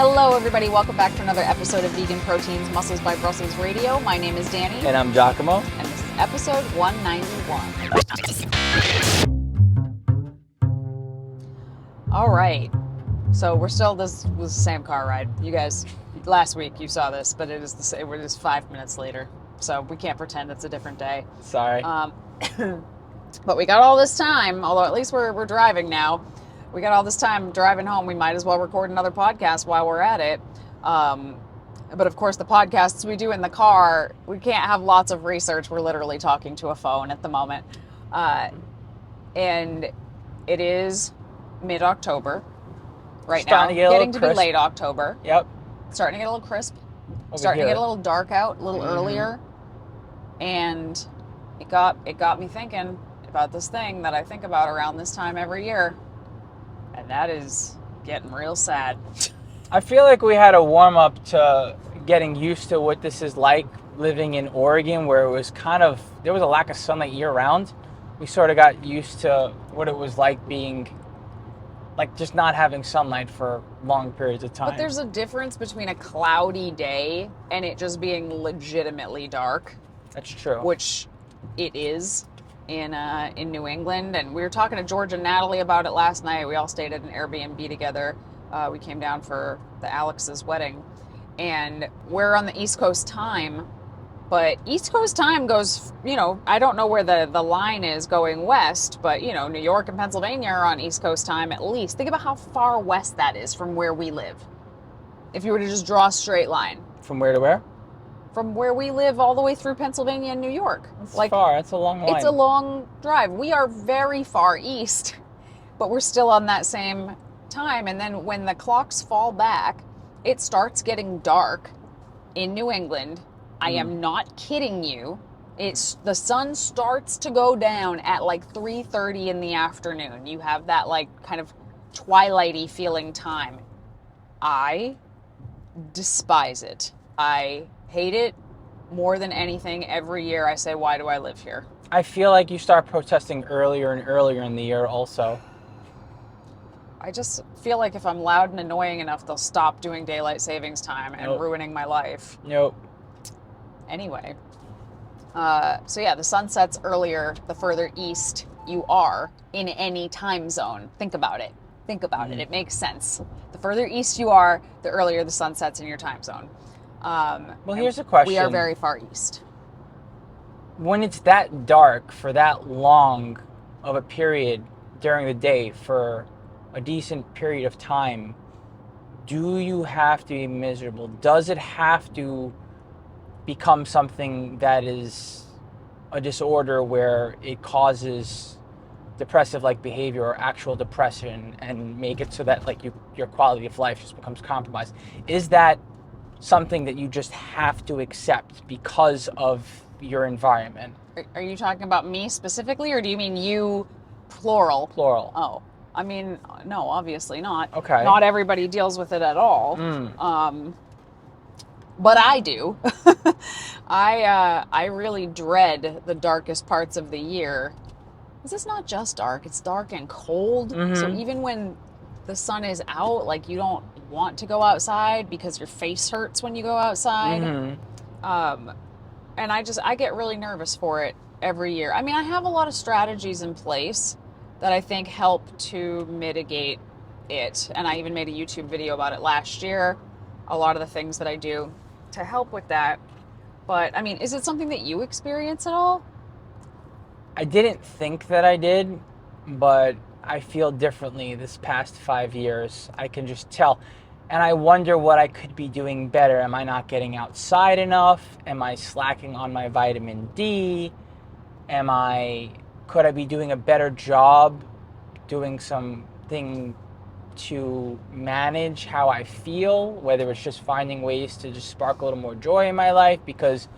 Hello, everybody. Welcome back to another episode of Vegan Proteins Muscles by Brussels Radio. My name is Danny. And I'm Giacomo. And this is episode 191. All right. So we're still, this was the same car ride. You guys, last week you saw this, but it is 5 minutes later. So we can't pretend it's a different day. Sorry. But we got all this time, although at least we're driving now. We got all this time driving home. We might as well record another podcast while we're at it. But of course, the podcasts we do in the car, we can't have lots of research. We're literally talking to a phone at the moment. And it is mid-October right now. Getting to be late October. Yep. Starting to get a little crisp. Starting to get a little dark out, a little earlier. And it got me thinking about this thing that I think about around this time every year. And that is getting real sad. I feel like we had a warm-up to getting used to what this is like living in Oregon, where it was there was a lack of sunlight year-round. We sort of got used to what it was like being, like, just not having sunlight for long periods of time. But there's a difference between a cloudy day and it just being legitimately dark. That's true. Which it is in New England. And we were talking to George and Natalie about it last night. We all stayed at an Airbnb together. We came down for the Alex's wedding. And we're on the East Coast time. But East Coast time goes, I don't know where the line is going west, but, New York and Pennsylvania are on East Coast time at least. Think about how far west that is from where we live. If you were to just draw a straight line. From where to where? From where we live all the way through Pennsylvania and New York. That's far. That's a long line. It's a long drive. We are very far east, but we're still on that same time. And then when the clocks fall back, it starts getting dark in New England. I am not kidding you. The sun starts to go down at like 3:30 in the afternoon. You have that like kind of twilighty feeling time. I despise it. I hate it more than anything. Every year I say, why do I live here? I feel like you start protesting earlier and earlier in the year also. I just feel like if I'm loud and annoying enough, they'll stop doing daylight savings time and ruining my life. Nope. Anyway. So yeah, the sun sets earlier the further east you are in any time zone. Think about it. It. It makes sense. The further east you are, the earlier the sun sets in your time zone. Well, here's a question. We are very far east. When it's that dark for that long of a period during the day for a decent period of time, do you have to be miserable? Does it have to become something that is a disorder where it causes depressive-like behavior or actual depression and make it so that like your quality of life just becomes compromised? Is that something that you just have to accept because of your environment? Are you talking about me specifically, or do you mean you, plural? Plural. Oh, I mean, no, obviously not. Okay. Not everybody deals with it at all. But I do. I really dread the darkest parts of the year. Because it's not just dark, it's dark and cold. So even when the sun is out, like, you don't want to go outside because your face hurts when you go outside. And I get really nervous for it every year. I mean, I have a lot of strategies in place that I think help to mitigate it. And I even made a YouTube video about it last year. A lot of the things that I do to help with that. But I mean, is it something that you experience at all? I didn't think that I did, but I feel differently this past 5 years. I can just tell. And I wonder what I could be doing better. Am I not getting outside enough? Am I slacking on my vitamin D? Could I be doing a better job doing something to manage how I feel? Whether it's just finding ways to just spark a little more joy in my life because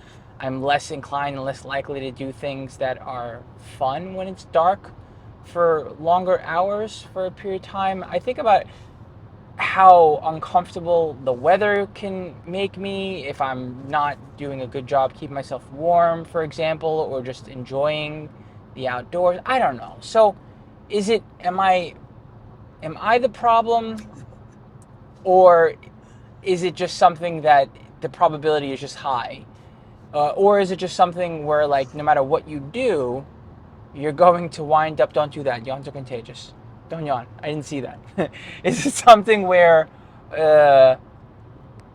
I'm less inclined and less likely to do things that are fun when it's dark for longer hours for a period of time. I think about how uncomfortable the weather can make me if I'm not doing a good job keeping myself warm, for example, or just enjoying the outdoors. I don't know. So am I the problem, or is it just something that the probability is just high? Or is it just something where, like, no matter what you do, you're going to wind up, don't do that, yawns are contagious. Don't yawn, I didn't see that. Is it something where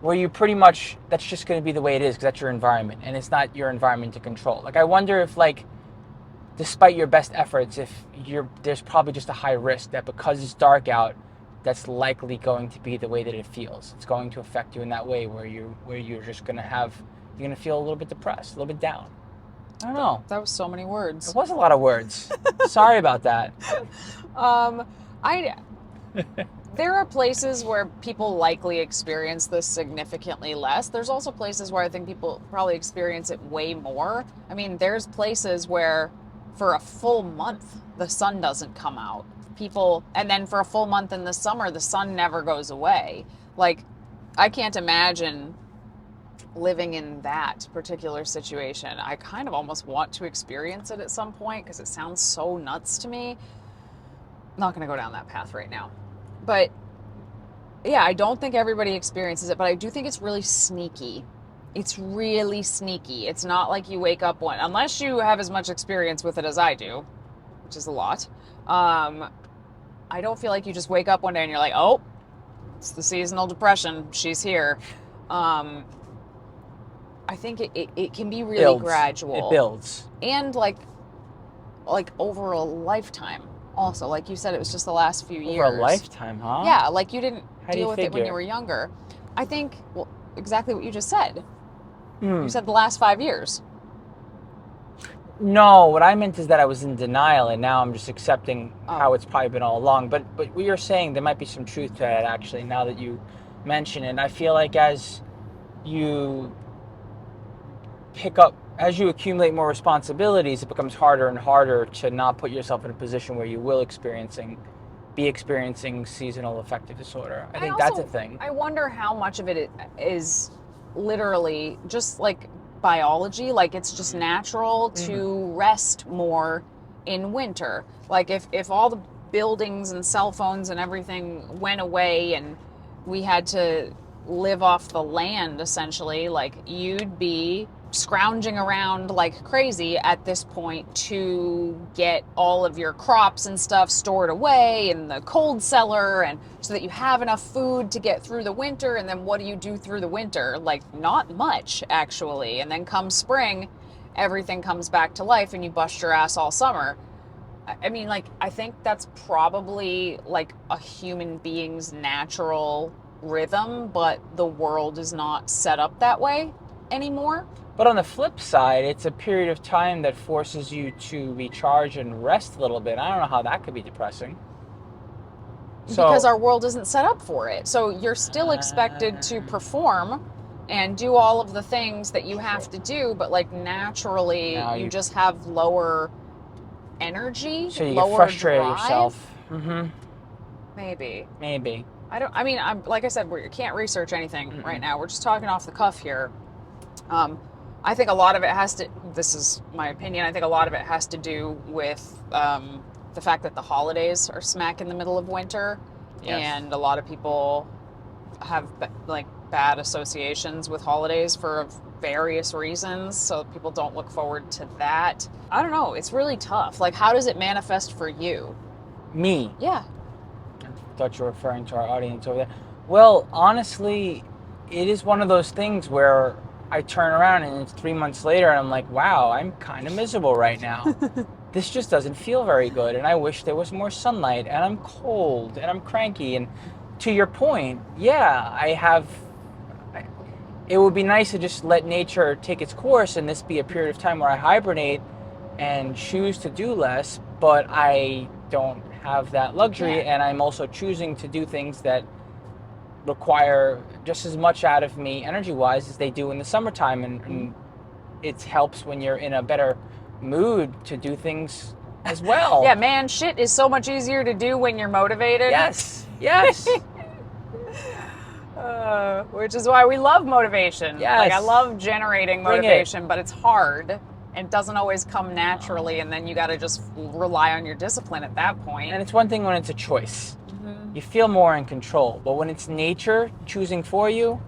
you pretty much, that's just going to be the way it is because that's your environment and it's not your environment to control? Like, I wonder if, like, despite your best efforts, if there's probably just a high risk that because it's dark out, that's likely going to be the way that it feels. It's going to affect you in that way where you're just going to you're going to feel a little bit depressed, a little bit down. I don't know. That was so many words. It was a lot of words. Sorry about that. There are places where people likely experience this significantly less. There's also places where I think people probably experience it way more. I mean, there's places where for a full month, the sun doesn't come out. And then for a full month in the summer, the sun never goes away. Like, I can't imagine living in that particular situation. I kind of almost want to experience it at some point because it sounds so nuts to me. I'm not going to go down that path right now. But yeah, I don't think everybody experiences it, but I do think it's really sneaky. It's really sneaky. It's not like you wake up unless you have as much experience with it as I do, which is a lot. I don't feel like you just wake up one day and you're like, oh, it's the seasonal depression. She's here. I think it can be really gradual. It builds. And like over a lifetime. Also, like you said, it was just the last few years. Over a lifetime, huh? Yeah, like you didn't deal with figure? it when you were younger. I think, well, exactly what you just said. You said the last 5 years. No, what I meant is that I was in denial, and now I'm just accepting how it's probably been all along. But what you're saying, there might be some truth to that, actually, now that you mention it. And I feel like as you accumulate more responsibilities, it becomes harder and harder to not put yourself in a position where you will be experiencing seasonal affective disorder. I think that's a thing. I wonder how much of it is literally just like biology, like it's just natural to rest more in winter. Like if all the buildings and cell phones and everything went away and we had to live off the land, essentially, like you'd be scrounging around like crazy at this point to get all of your crops and stuff stored away in the cold cellar, and so that you have enough food to get through the winter. And then what do you do through the winter? Like not much, actually. And then come spring, everything comes back to life and you bust your ass all summer. I mean, like, I think that's probably like a human being's natural rhythm, but the world is not set up that way anymore. But on the flip side, it's a period of time that forces you to recharge and rest a little bit. I don't know how that could be depressing. Because our world isn't set up for it. So you're still expected to perform and do all of the things that you have to do, but like naturally you just have lower energy, so you lower get frustrated drive. Yourself. Maybe. I'm like I said, we can't research anything right now. We're just talking off the cuff here. I think a lot of it this is my opinion, I think a lot of it has to do with the fact that the holidays are smack in the middle of winter. Yes. And a lot of people have like bad associations with holidays for various reasons, so people don't look forward to that. I don't know, it's really tough. Like, how does it manifest for you? Me? Yeah. I thought you were referring to our audience over there. Well, honestly, it is one of those things where I turn around and it's 3 months later and I'm like, wow, I'm kind of miserable right now. This just doesn't feel very good, and I wish there was more sunlight, and I'm cold and I'm cranky. And to your point, yeah, it would be nice to just let nature take its course and this be a period of time where I hibernate and choose to do less, but I don't have that luxury. And I'm also choosing to do things that require just as much out of me energy-wise as they do in the summertime, and it helps when you're in a better mood to do things as well. Yeah, man, shit is so much easier to do when you're motivated. Yes. Which is why we love motivation. Yes. Like, I love generating motivation, but it's hard and doesn't always come naturally, and then you got to just rely on your discipline at that point. And it's one thing when it's a choice. you feel more in control. But when it's nature choosing for you,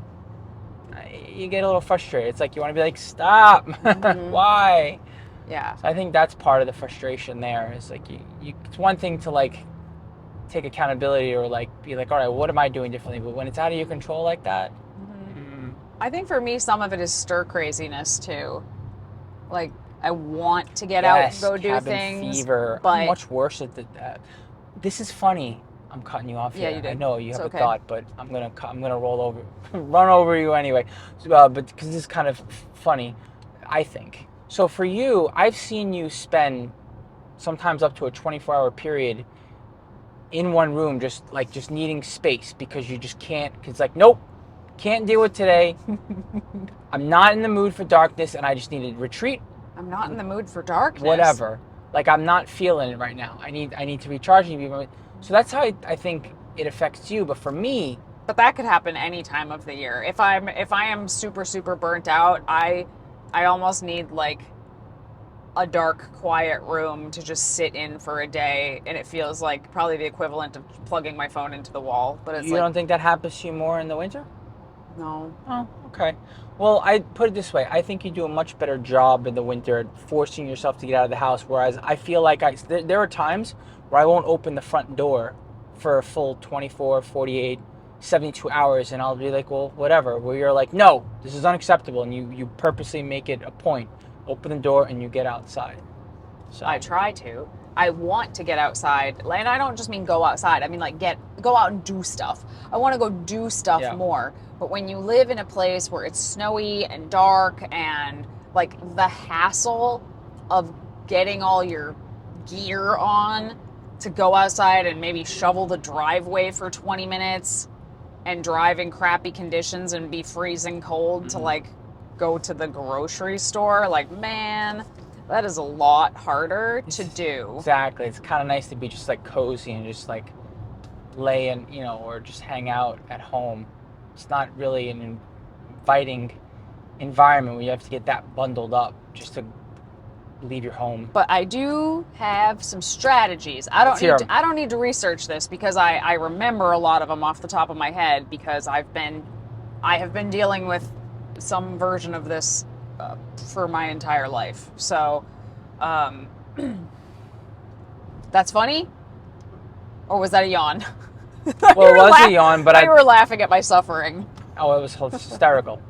you get a little frustrated. It's like you want to be like, stop. Why? Yeah. So I think that's part of the frustration there. Is like it's one thing to like take accountability or like be like, all right, what am I doing differently? But when it's out of your control like that, I think for me, some of it is stir craziness too. Like, I want to get yes, out and go do cabin things, fever. but I'm much worse at that. This is funny. I'm cutting you off Yeah, here. you did. I know you have It's a okay. thought, but I'm gonna roll over, run over you anyway. But because this is kind of funny, I think. So for you, I've seen you spend sometimes up to a 24-hour period in one room, just needing space because you just can't. Cause like, nope, can't deal with today. I'm not in the mood for darkness, and I just need to retreat. I'm not in the mood for darkness. Whatever. Like, I'm not feeling it right now. I need to recharge. So that's how I think it affects you. But for me, But that could happen any time of the year. If I am super super burnt out, I almost need like a dark, quiet room to just sit in for a day, and it feels like probably the equivalent of plugging my phone into the wall. But it's you don't think that happens to you more in the winter? No. Oh, okay. Well, I put it this way. I think you do a much better job in the winter at forcing yourself to get out of the house, whereas I feel like there are times where I won't open the front door for a full 24, 48, 72 hours, and I'll be like, well, whatever. Where you're like, no, this is unacceptable, and you purposely make it a point. Open the door, and you get outside. So I try to. I want to get outside, and I don't just mean go outside. I mean like go out and do stuff. I want to go do stuff more. But when you live in a place where it's snowy and dark and like the hassle of getting all your gear on to go outside and maybe shovel the driveway for 20 minutes and drive in crappy conditions and be freezing cold to like go to the grocery store, like, man, that is a lot harder to do. Exactly. It's kind of nice to be just like cozy and just like lay and, or just hang out at home. It's not really an inviting environment where you have to get that bundled up just to leave your home. But I do have some strategies. I don't need to research this because I remember a lot of them off the top of my head because I have been dealing with some version of this for my entire life. So, that's funny? Or was that a yawn? Well, it was a yawn, but I were laughing at my suffering. Oh, it was hysterical.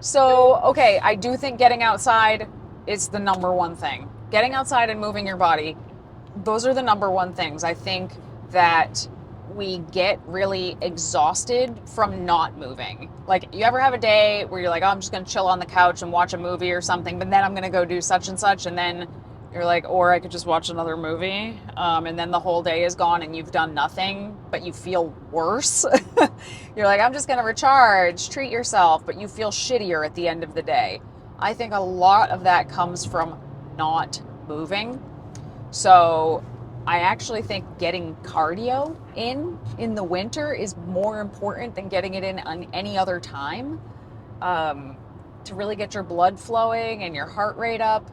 So, okay, I do think getting outside is the number one thing. Getting outside and moving your body, those are the number one things. I think that we get really exhausted from not moving. Like, you ever have a day where you're like, oh, I'm just going to chill on the couch and watch a movie or something, but then I'm going to go do such and such, and then you're like, or I could just watch another movie, and then the whole day is gone and you've done nothing, but you feel worse. You're like, I'm just going to recharge, treat yourself, but you feel shittier at the end of the day. I think a lot of that comes from not moving. So I actually think getting cardio in the winter is more important than getting it in on any other time, to really get your blood flowing and your heart rate up.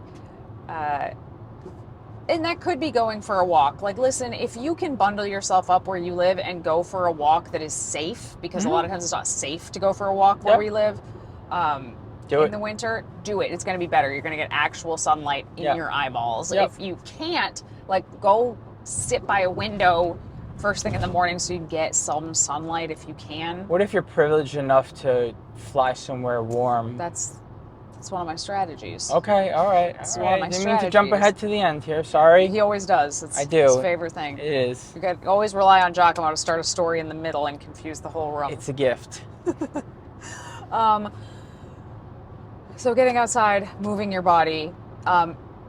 And that could be going for a walk. Like, listen, if you can bundle yourself up where you live and go for a walk that is safe, because a lot of times it's not safe to go for a walk where we live, in the winter, do it. It's going to be better. You're going to get actual sunlight in your eyeballs. If you can't, like, go sit by a window first thing in the morning so you get some sunlight if you can. What if you're privileged enough to fly somewhere warm? That's one of my strategies. Okay, all right. It's one of my Didn't mean to jump ahead to the end here. Sorry. He always does. It's I do. his favorite thing. It is. You can always rely on Giacomo to start a story in the middle and confuse the whole room. It's a gift. So getting outside, moving your body,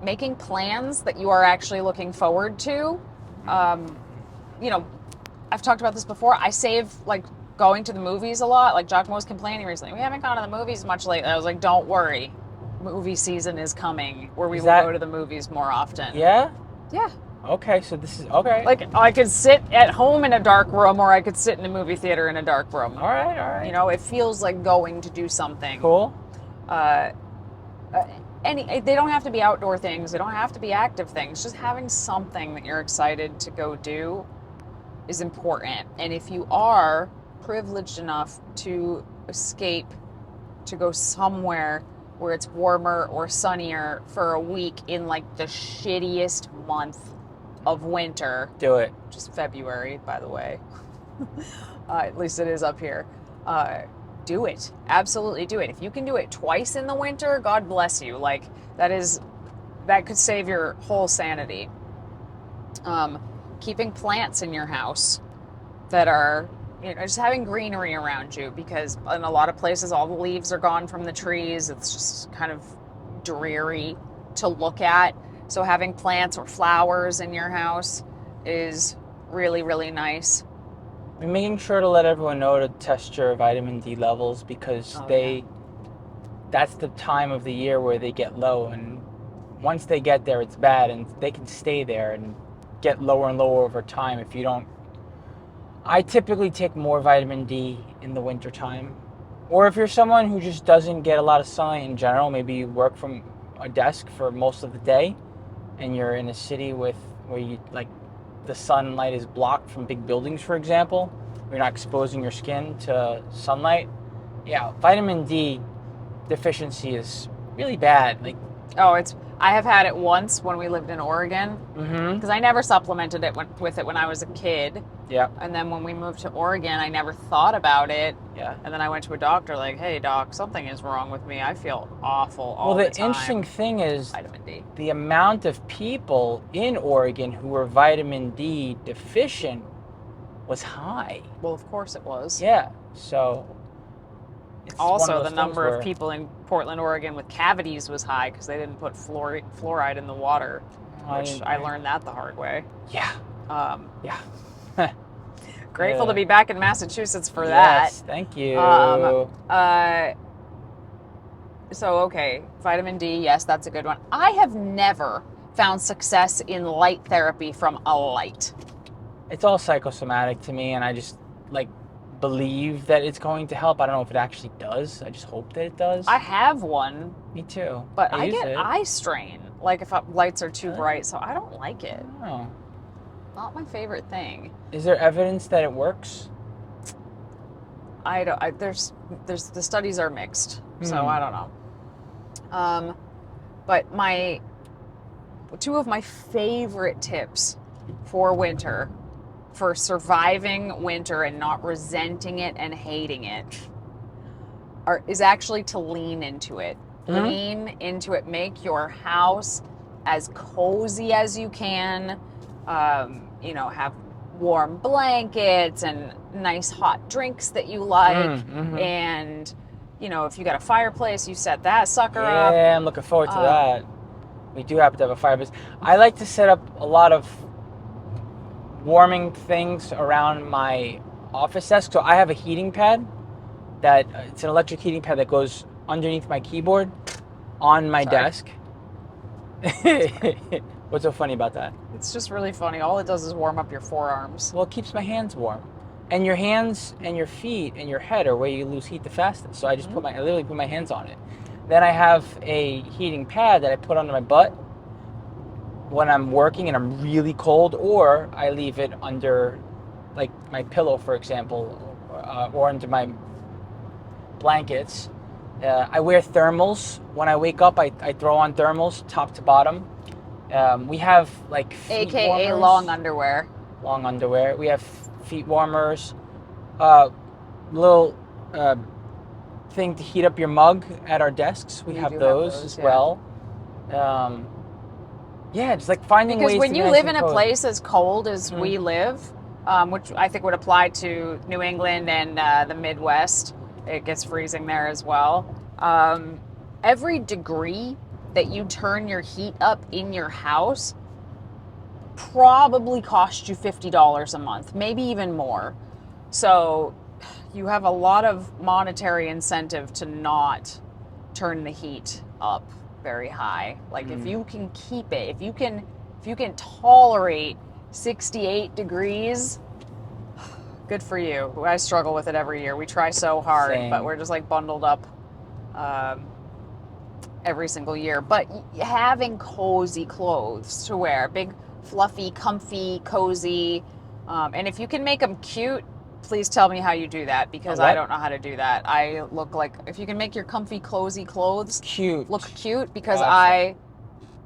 making plans that you are actually looking forward to. I've talked about this before. I save like going to the movies a lot. Like Giacomo was complaining recently, we haven't gone to the movies much lately. I was like, don't worry, movie season is coming where we will go to the movies more often. Yeah? Yeah. Okay, so this is okay. Like, I could sit at home in a dark room, or I could sit in a movie theater in a dark room. All right. It feels like going to do something. Cool. they don't have to be outdoor things. They don't have to be active things. Just having something that you're excited to go do is important. And if you are privileged enough to escape, to go somewhere where it's warmer or sunnier for a week in like the shittiest month of winter, do it. which is February, by the way. At least it is up here. Do it. Absolutely do it. If you can do it twice in the winter, God bless you. Like that could save your whole sanity. Keeping plants in your house that are, just having greenery around you, because in a lot of places all the leaves are gone from the trees. It's just kind of dreary to look at. So having plants or flowers in your house is really, really nice. And making sure to let everyone know to test your vitamin D levels, because that's the time of the year where they get low, and once they get there, it's bad, and they can stay there and get lower and lower over time if you don't. I typically take more vitamin D in the wintertime. Or if you're someone who just doesn't get a lot of sunlight in general, maybe you work from a desk for most of the day and you're in a city where you like the sunlight is blocked from big buildings, for example. You're not exposing your skin to sunlight. Yeah, vitamin D deficiency is really bad. Like, I have had it once when we lived in Oregon, because I never supplemented it with it when I was a kid. Yeah. And then when we moved to Oregon, I never thought about it. Yeah. And then I went to a doctor, like, hey, doc, something is wrong with me. I feel awful all the time. Well, the interesting thing is vitamin D. The amount of people in Oregon who were vitamin D deficient was high. Well, of course it was. Yeah. So also, the number of people in Portland, Oregon with cavities was high because they didn't put fluoride in the water, which I learned that the hard way. Yeah. Yeah. Grateful to be back in Massachusetts for that. Yes, thank you. So, okay, vitamin D, yes, that's a good one. I have never found success in light therapy from a light. It's all psychosomatic to me, and I just, believe that it's going to help. I don't know if it actually does. I just hope that it does. I have one. Me too. But I get eye strain, if lights are too bright, so I don't like it. Oh. Not my favorite thing. Is there evidence that it works? There's the studies are mixed, so I don't know. But two of my favorite tips for winter, for surviving winter and not resenting it and hating it, is actually to lean into it. Lean into it. Make your house as cozy as you can. Have warm blankets and nice hot drinks that you like. And, if you got a fireplace, you set that sucker up. Yeah, I'm looking forward to that. We do happen to have a fireplace. I like to set up a lot of warming things around my office desk. So I have a heating pad it's an electric heating pad that goes underneath my keyboard on my desk. What's so funny about that? It's just really funny. All it does is warm up your forearms. Well, it keeps my hands warm. And your hands and your feet and your head are where you lose heat the fastest. So I just I literally put my hands on it. Then I have a heating pad that I put under my butt when I'm working and I'm really cold, or I leave it under my pillow, for example, or under my blankets. I wear thermals. When I wake up, I throw on thermals top to bottom. We have feet AKA warmers. long underwear. Long underwear. We have feet warmers. Little thing to heat up your mug at our desks. We have those as well. Just finding ways to. Because when you live in a place as cold as we live, which I think would apply to New England and the Midwest, it gets freezing there as well. Every degree that you turn your heat up in your house probably cost you $50 a month, maybe even more. So you have a lot of monetary incentive to not turn the heat up very high. If you can keep it, if you can tolerate 68 degrees, good for you. I struggle with it every year. We try so hard, but we're just bundled up. every single year, but having cozy clothes to wear, big, fluffy, comfy, cozy, and if you can make them cute, please tell me how you do that, because I don't know how to do that. I look like, if you can make your comfy, cozy clothes look cute, because Gotcha. I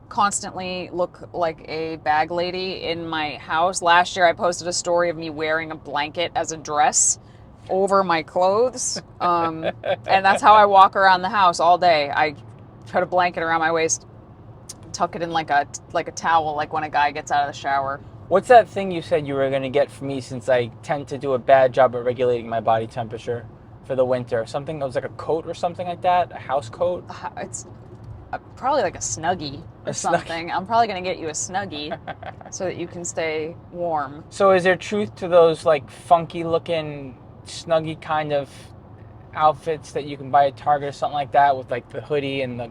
constantly look like a bag lady in my house. Last year I posted a story of me wearing a blanket as a dress over my clothes, and that's how I walk around the house all day. I put a blanket around my waist, tuck it in like a towel, like when a guy gets out of the shower. What's that thing you said you were going to get for me, since I tend to do a bad job at regulating my body temperature for the winter? Something that was like a coat or something like that? A house coat? It's probably like a Snuggie or something. I'm probably going to get you a Snuggie so that you can stay warm. So is there truth to those like funky looking Snuggie kind of outfits that you can buy at Target or something like that, with like the hoodie and the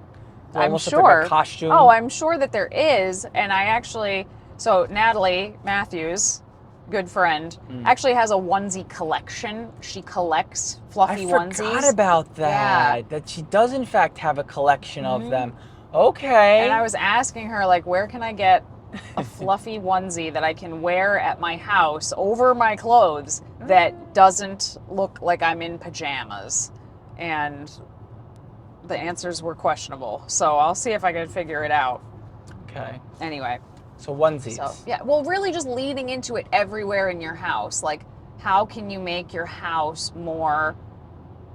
almost look like a costume? Oh, I'm sure that there is. And I actually, so Natalie Matthews, good friend, actually has a onesie collection. She collects fluffy onesies. I forgot about that. Yeah. That she does in fact have a collection of them. Okay. And I was asking her, like, where can I get a fluffy onesie that I can wear at my house over my clothes that doesn't look like I'm in pajamas? And the answers were questionable. So I'll see if I can figure it out. Okay. Anyway. So onesies. So, yeah, well, really just leading into it everywhere in your house. Like, how can you make your house more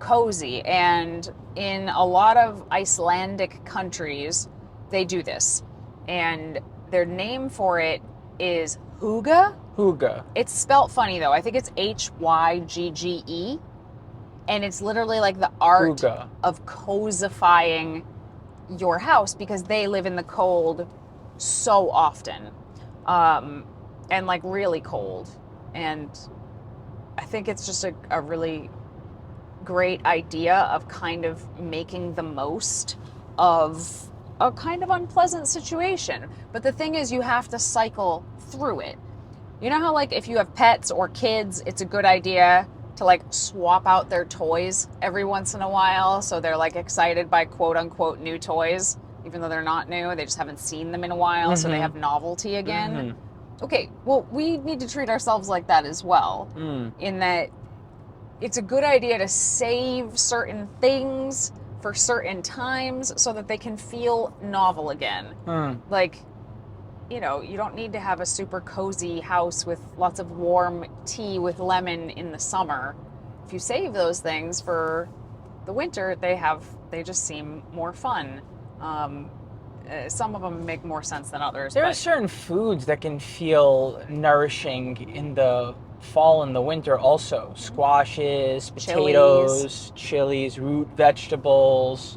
cozy? And in a lot of Icelandic countries, they do this. And their name for it is hygge. Hygge. It's spelt funny, though. I think it's Hyggge. And it's literally like the art Hygge. of cozifying your house, because they live in the cold so often, and like really cold. And I think it's just a really great idea of kind of making the most of a kind of unpleasant situation. But the thing is, you have to cycle through it. You know how, like, if you have pets or kids, it's a good idea to like swap out their toys every once in a while, so they're like excited by quote unquote new toys, even though they're not new, they just haven't seen them in a while, so they have novelty again. Okay, well, we need to treat ourselves like that as well, in that it's a good idea to save certain things for certain times so that they can feel novel again. Like, you know, you don't need to have a super cozy house with lots of warm tea with lemon in the summer. If you save those things for the winter, they just seem more fun. Some of them make more sense than others. There are certain foods that can feel nourishing in the fall and the winter also. Squashes, potatoes, chilies, root vegetables.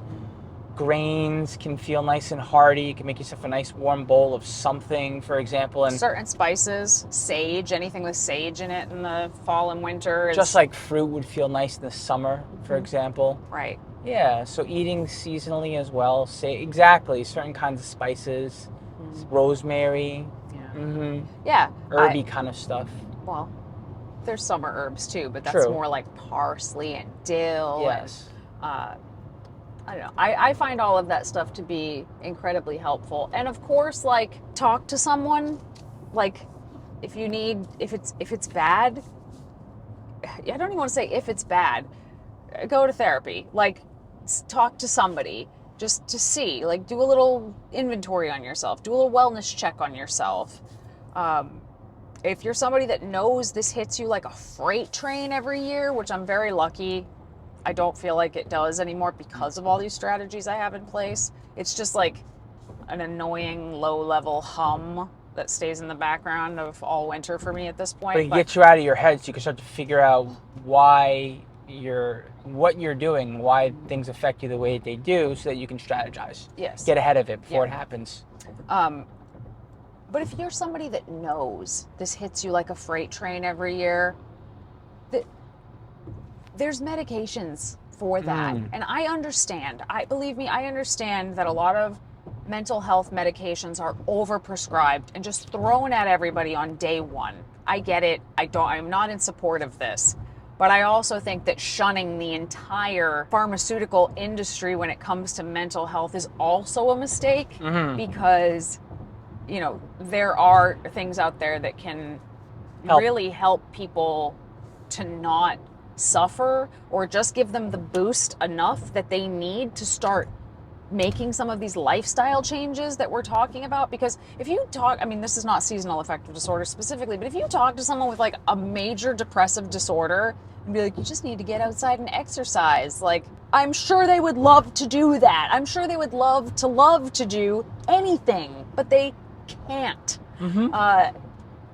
Grains can feel nice and hearty. You can make yourself a nice warm bowl of something, for example. And certain spices, sage, anything with sage in it in the fall and winter. Just like fruit would feel nice in the summer, for example. Right. Yeah, so eating seasonally as well. Exactly, certain kinds of spices, rosemary. Yeah. Herby kind of stuff. Well, there's summer herbs too, but that's more like parsley and dill. Yes. And, I don't know. I find all of that stuff to be incredibly helpful. And of course, like, talk to someone. Like, if it's bad, I don't even want to say if it's bad, go to therapy. Like, talk to somebody just to see, like, do a little inventory on yourself, do a little wellness check on yourself. If you're somebody that knows this hits you like a freight train every year, which I'm very lucky, I don't feel like it does anymore because of all these strategies I have in place. It's just like an annoying low-level hum that stays in the background of all winter for me at this point. But it gets you out of your head, so you can start to figure out what you're doing, why things affect you the way they do, so that you can strategize. Yes. Get ahead of it before it happens. But if you're somebody that knows this hits you like a freight train every year, there's medications for that. And I understand. Believe me, I understand that a lot of mental health medications are overprescribed and just thrown at everybody on day one. I get it. I'm not in support of this. But I also think that shunning the entire pharmaceutical industry when it comes to mental health is also a mistake, because, you know, there are things out there that can really help people to not suffer, or just give them the boost enough that they need to start making some of these lifestyle changes that we're talking about. Because if you talk, I mean, this is not seasonal affective disorder specifically, but if you talk to someone with like a major depressive disorder and be like, you just need to get outside and exercise, like, I'm sure they would love to do that. I'm sure they would love to do anything, but they can't.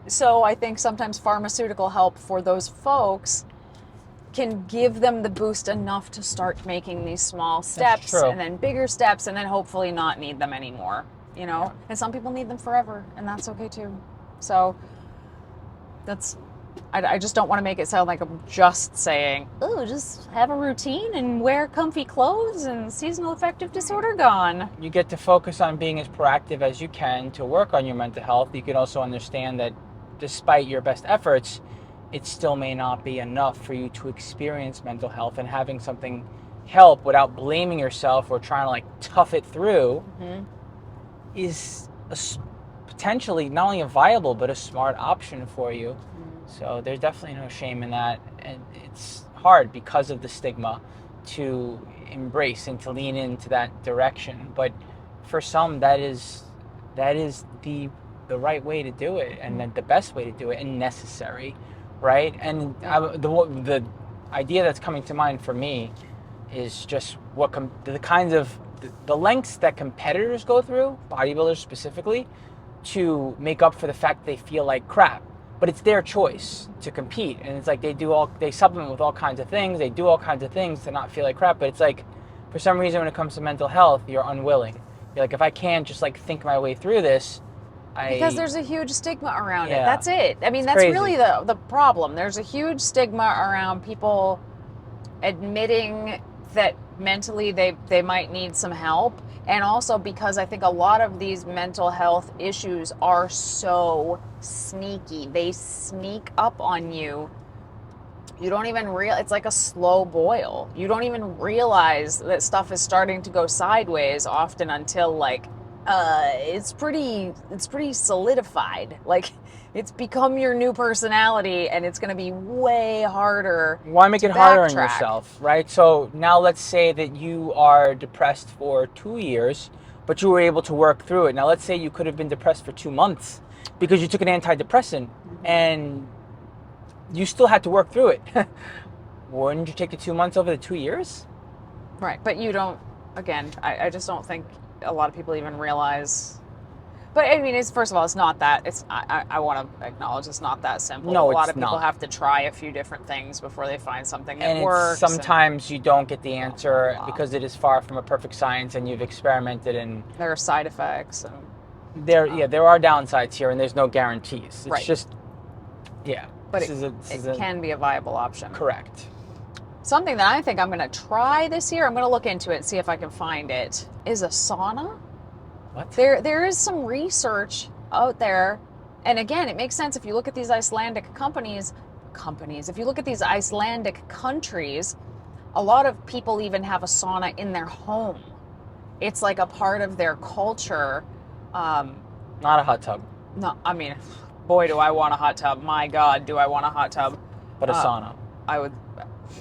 So I think sometimes pharmaceutical help for those folks can give them the boost enough to start making these small steps, and then bigger steps, and then hopefully not need them anymore, you know? And some people need them forever, and that's okay too. So that's, I just don't want to make it sound like I'm just saying, oh, just have a routine and wear comfy clothes and seasonal affective disorder gone. You get to focus on being as proactive as you can to work on your mental health. You can also understand that despite your best efforts, it still may not be enough for you to experience mental health, and having something help without blaming yourself or trying to like tough it through is potentially not only a viable but a smart option for you. So there's definitely no shame in that, and it's hard because of the stigma to embrace and to lean into that direction. But for some, that is the right way to do it, and the best way to do it, and necessary. Right? And the idea that's coming to mind for me is just the kinds of the lengths that competitors go through, bodybuilders specifically, to make up for the fact they feel like crap. But it's their choice to compete, and it's like they supplement with all kinds of things, they do all kinds of things to not feel like crap. But it's like, for some reason, when it comes to mental health, you're unwilling. You're like, if I can't just like think my way through this. Because there's a huge stigma around it. That's it. I mean, that's crazy. Really the problem. There's a huge stigma around people admitting that mentally they might need some help. And also because I think a lot of these mental health issues are so sneaky. They sneak up on you. You don't even it's like a slow boil. You don't even realize that stuff is starting to go sideways often until like it's pretty solidified. Like, it's become your new personality, and it's going to be way harder. Why make it harder on yourself, right? So now let's say that you are depressed for 2 years, but you were able to work through it. Now let's say you could have been depressed for 2 months because you took an antidepressant, and you still had to work through it. Wouldn't you take the 2 months over the 2 years? Right, but you don't. Again, I just don't think a lot of people even realize. But I mean, first of all, it's not that. I want to acknowledge it's not that simple. No, a lot of people have to try a few different things before they find something that and works. Sometimes you don't get the answer because it is far from a perfect science, and you've experimented, and there are side effects, and there are downsides here, and there's no guarantees. It's just but it can be a viable option. Correct. Something that I think I'm going to try this year, I'm going to look into it and see if I can find it, is a sauna. What? There is some research out there. And again, it makes sense if you look at these Icelandic companies. If you look at these Icelandic countries, a lot of people even have a sauna in their home. It's like a part of their culture. Not a hot tub. No, I mean, boy, do I want a hot tub. My God, do I want a hot tub. But a sauna. I would.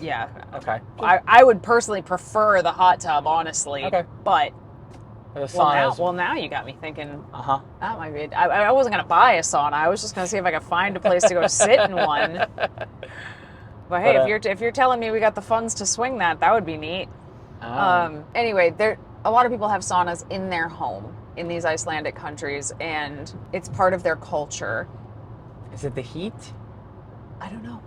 Yeah. Okay. I would personally prefer the hot tub, honestly. Okay. But well, now you got me thinking. That might be. I wasn't gonna buy a sauna. I was just gonna see if I could find a place to go sit in one. But hey, if you're telling me we got the funds to swing that would be neat. Anyway, a lot of people have saunas in their home in these Icelandic countries, and it's part of their culture. Is it the heat? I don't know.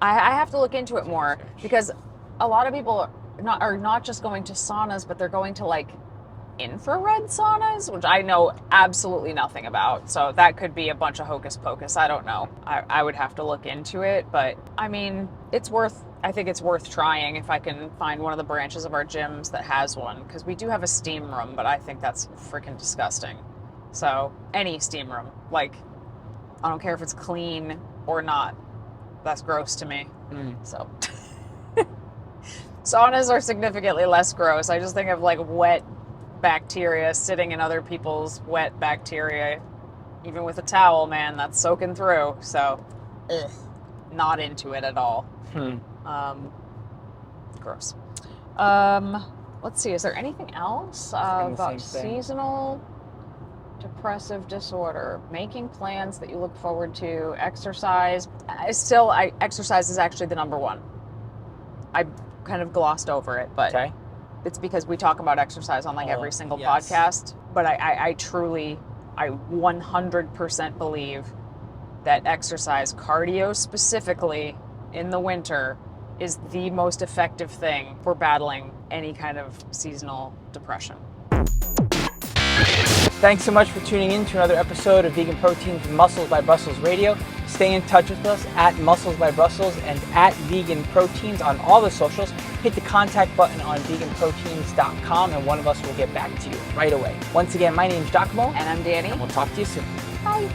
I have to look into it more, because a lot of people are not just going to saunas, but they're going to like infrared saunas, which I know absolutely nothing about. So that could be a bunch of hocus pocus. I don't know. I would have to look into it, but I mean, I think it's worth trying if I can find one of the branches of our gyms that has one, because we do have a steam room, but I think that's freaking disgusting. So any steam room, like, I don't care if it's clean or not. that's gross to me. Mm. So saunas are significantly less gross. I just think of like wet bacteria sitting in other people's wet bacteria. Even with a towel, man, that's soaking through. So, ugh, not into it at all. Gross. Let's see. Is there anything else about seasonal depressive disorder? Making plans that you look forward to. Exercise. Exercise is actually the number one. I kind of glossed over it, but it's because we talk about exercise on like every single podcast. But I truly, I 100% believe that exercise, cardio specifically in the winter, is the most effective thing for battling any kind of seasonal depression. Thanks so much for tuning in to another episode of Vegan Proteins Muscles by Brussels Radio. Stay in touch with us at Muscles by Brussels and at Vegan Proteins on all the socials. Hit the contact button on VeganProteins.com and one of us will get back to you right away. Once again, my name's Giacomo. And I'm Danny. And we'll talk to you soon. Bye.